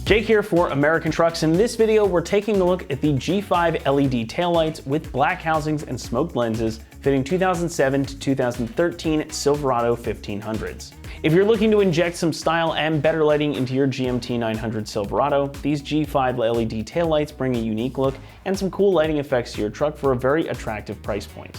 Jake here for American Trucks. In this video, we're taking a look at the G5 LED taillights with black housings and smoked lenses fitting 2007 to 2013 Silverado 1500s. If you're looking to inject some style and better lighting into your GMT 900 Silverado, these G5 LED taillights bring a unique look and some cool lighting effects to your truck for a very attractive price point.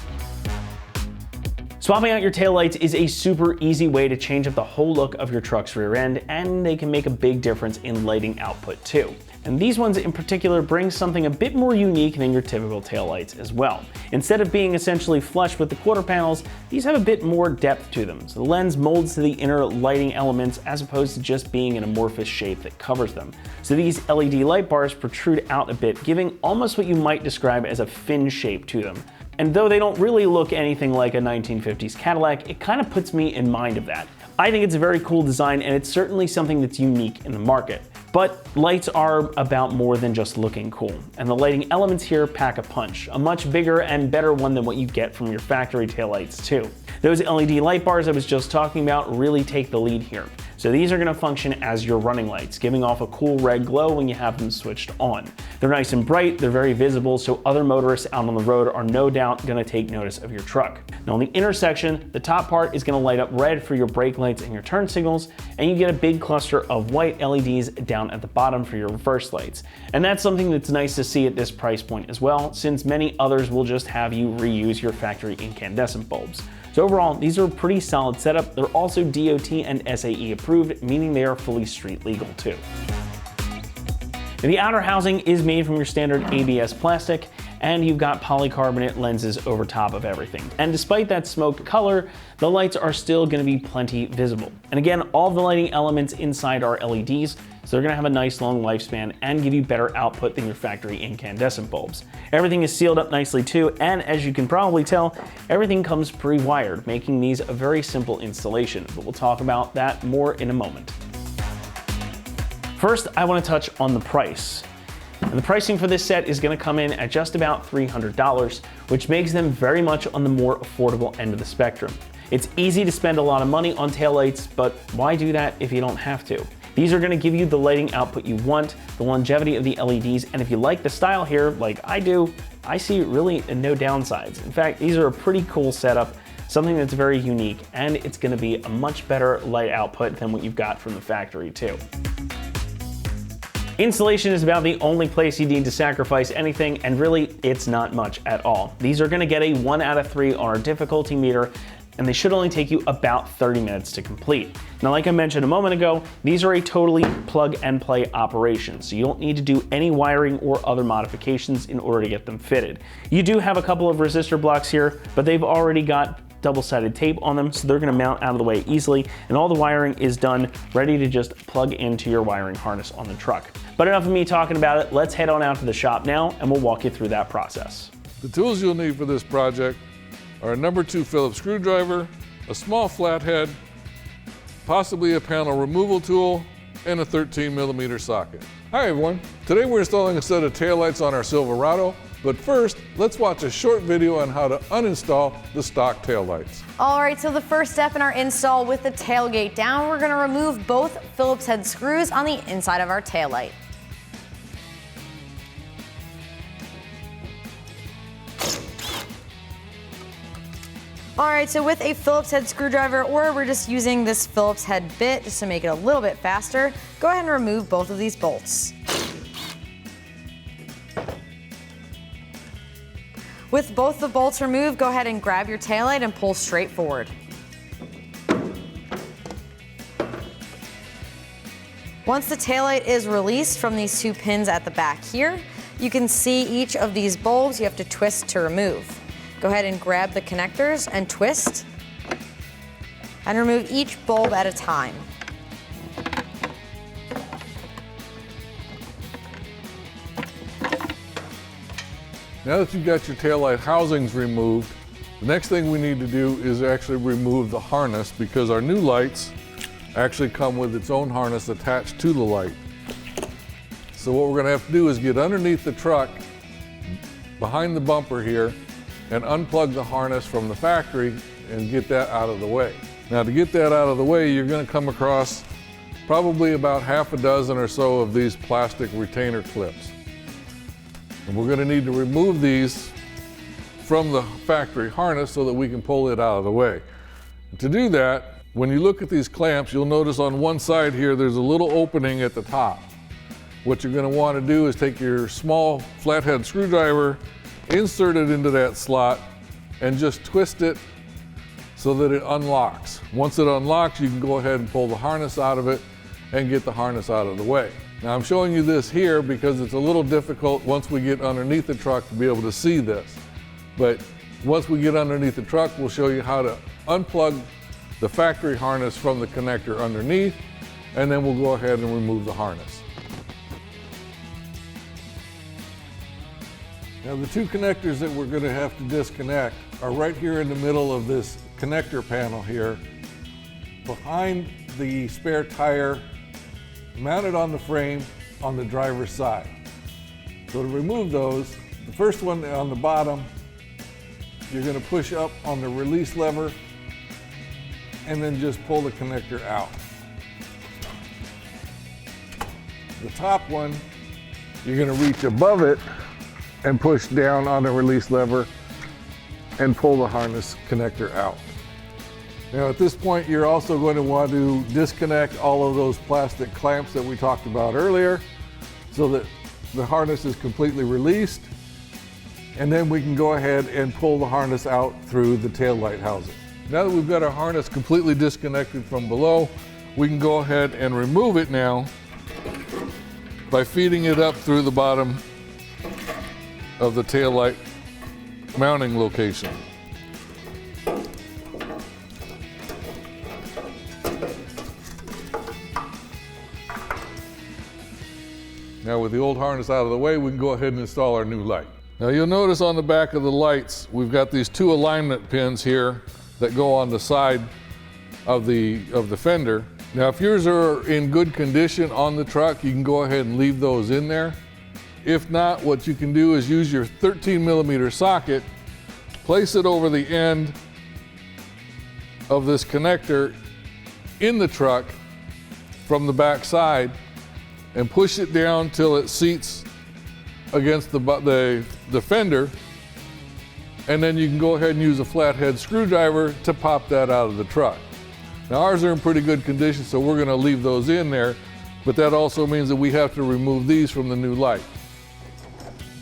Swapping out your taillights is a super easy way to change up the whole look of your truck's rear end, and they can make a big difference in lighting output too. And these ones in particular bring something a bit more unique than your typical taillights as well. Instead of being essentially flush with the quarter panels, these have a bit more depth to them. So the lens molds to the inner lighting elements as opposed to just being an amorphous shape that covers them. So these LED light bars protrude out a bit, giving almost what you might describe as a fin shape to them. And though they don't really look anything like a 1950s Cadillac, it kind of puts me in mind of that. I think it's a very cool design, and it's certainly something that's unique in the market. But lights are about more than just looking cool, and the lighting elements here pack a punch, a much bigger and better one than what you get from your factory taillights too. Those LED light bars I was just talking about really take the lead here. So these are going to function as your running lights, giving off a cool red glow when you have them switched on. They're nice and bright, they're very visible, so other motorists out on the road are no doubt going to take notice of your truck. Now on the intersection, the top part is going to light up red for your brake lights and your turn signals, and you get a big cluster of white LEDs down at the bottom for your reverse lights. And that's something that's nice to see at this price point as well, since many others will just have you reuse your factory incandescent bulbs. So overall, these are a pretty solid setup. They're also DOT and SAE approved, meaning they are fully street legal too. The outer housing is made from your standard ABS plastic, and you've got polycarbonate lenses over top of everything. And despite that smoked color, the lights are still going to be plenty visible. And again, all of the lighting elements inside are LEDs, so they're going to have a nice long lifespan and give you better output than your factory incandescent bulbs. Everything is sealed up nicely too, and as you can probably tell, everything comes pre-wired, making these a very simple installation, but we'll talk about that more in a moment. First, I want to touch on the price. And the pricing for this set is going to come in at just about $300, which makes them very much on the more affordable end of the spectrum. It's easy to spend a lot of money on taillights, but why do that if you don't have to? These are going to give you the lighting output you want, the longevity of the LEDs, and if you like the style here, like I do, I see really no downsides. In fact, these are a pretty cool setup, something that's very unique, and it's going to be a much better light output than what you've got from the factory too. Installation is about the only place you need to sacrifice anything, and really, it's not much at all. These are going to get a 1 out of 3 on our difficulty meter, and they should only take you about 30 minutes to complete. Now, like I mentioned a moment ago, these are a totally plug and play operation, so you don't need to do any wiring or other modifications in order to get them fitted. You do have a couple of resistor blocks here, but they've already got double-sided tape on them, so they're going to mount out of the way easily, and all the wiring is done, ready to just plug into your wiring harness on the truck. But enough of me talking about it, let's head on out to the shop now, and we'll walk you through that process. The tools you'll need for this project are a number 2 Phillips screwdriver, a small flathead, possibly a panel removal tool, and a 13mm socket. Hi everyone, today we're installing a set of taillights on our Silverado. But first, let's watch a short video on how to uninstall the stock taillights. All right, so the first step in our install with the tailgate down, we're going to remove both Phillips head screws on the inside of our taillight. All right, so with a Phillips head screwdriver, or we're just using this Phillips head bit just to make it a little bit faster, go ahead and remove both of these bolts. With both the bolts removed, go ahead and grab your taillight and pull straight forward. Once the taillight is released from these 2 pins at the back here, you can see each of these bulbs you have to twist to remove. Go ahead and grab the connectors and twist, and remove each bulb at a time. Now that you've got your taillight housings removed, the next thing we need to do is actually remove the harness, because our new lights actually come with its own harness attached to the light. So what we're going to have to do is get underneath the truck, behind the bumper here, and unplug the harness from the factory and get that out of the way. Now to get that out of the way, you're going to come across probably about half a dozen or so of these plastic retainer clips. And we're going to need to remove these from the factory harness so that we can pull it out of the way. To do that, when you look at these clamps, you'll notice on one side here there's a little opening at the top. What you're going to want to do is take your small flathead screwdriver, insert it into that slot, and just twist it so that it unlocks. Once it unlocks, you can go ahead and pull the harness out of it and get the harness out of the way. Now I'm showing you this here because it's a little difficult once we get underneath the truck to be able to see this. But once we get underneath the truck, we'll show you how to unplug the factory harness from the connector underneath, and then we'll go ahead and remove the harness. Now the two connectors that we're going to have to disconnect are right here in the middle of this connector panel here, behind the spare tire, mounted on the frame on the driver's side. So to remove those, the first one on the bottom, you're going to push up on the release lever and then just pull the connector out. The top one, you're going to reach above it and push down on the release lever and pull the harness connector out. Now at this point, you're also going to want to disconnect all of those plastic clamps that we talked about earlier so that the harness is completely released, and then we can go ahead and pull the harness out through the taillight housing. Now that we've got our harness completely disconnected from below, we can go ahead and remove it now by feeding it up through the bottom of the taillight mounting location. Now with the old harness out of the way, we can go ahead and install our new light. Now you'll notice on the back of the lights, we've got these two alignment pins here that go on the side of the fender. Now if yours are in good condition on the truck, you can go ahead and leave those in there. If not, what you can do is use your 13mm socket, place it over the end of this connector in the truck from the back side and push it down till it seats against the fender, and then you can go ahead and use a flathead screwdriver to pop that out of the truck. Now ours are in pretty good condition, so we're going to leave those in there, but that also means that we have to remove these from the new light.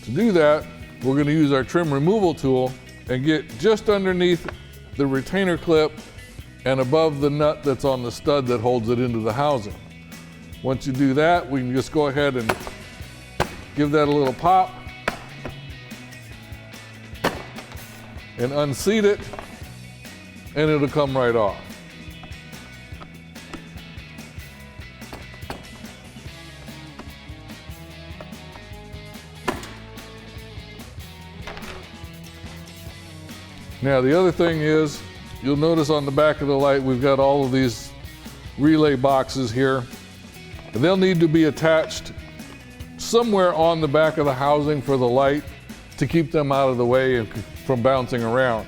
To do that, we're going to use our trim removal tool and get just underneath the retainer clip and above the nut that's on the stud that holds it into the housing. Once you do that, we can just go ahead and give that a little pop and unseat it, and it'll come right off. Now the other thing is, you'll notice on the back of the light we've got all of these relay boxes here. And they'll need to be attached somewhere on the back of the housing for the light to keep them out of the way and from bouncing around.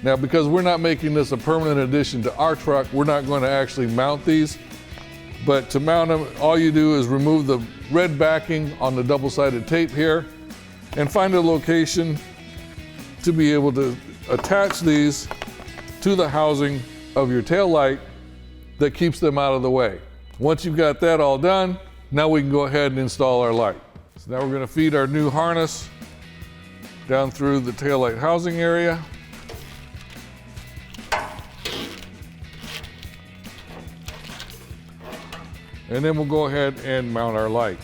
Now because we're not making this a permanent addition to our truck, we're not going to actually mount these. But to mount them, all you do is remove the red backing on the double-sided tape here and find a location to be able to attach these to the housing of your tail light that keeps them out of the way. Once you've got that all done, now we can go ahead and install our light. So now we're going to feed our new harness down through the taillight housing area. And then we'll go ahead and mount our light.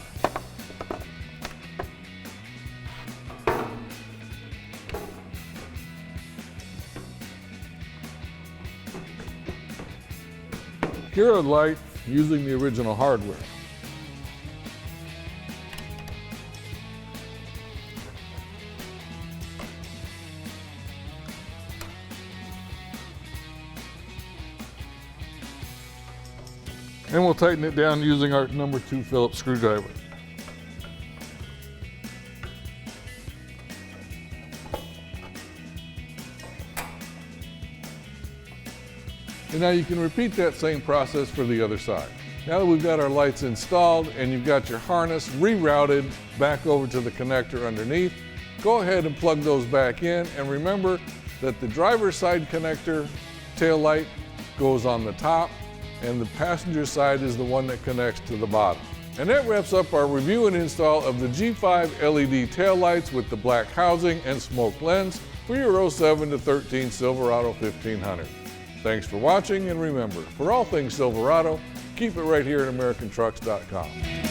Secure the light using the original hardware. And we'll tighten it down using our number 2 Phillips screwdriver. And now you can repeat that same process for the other side. Now that we've got our lights installed and you've got your harness rerouted back over to the connector underneath, go ahead and plug those back in, and remember that the driver's side connector tail light goes on the top and the passenger side is the one that connects to the bottom. And that wraps up our review and install of the G5 LED tail lights with the black housing and smoke lens for your 07 to 13 Silverado 1500. Thanks for watching, and remember, for all things Silverado, keep it right here at AmericanTrucks.com.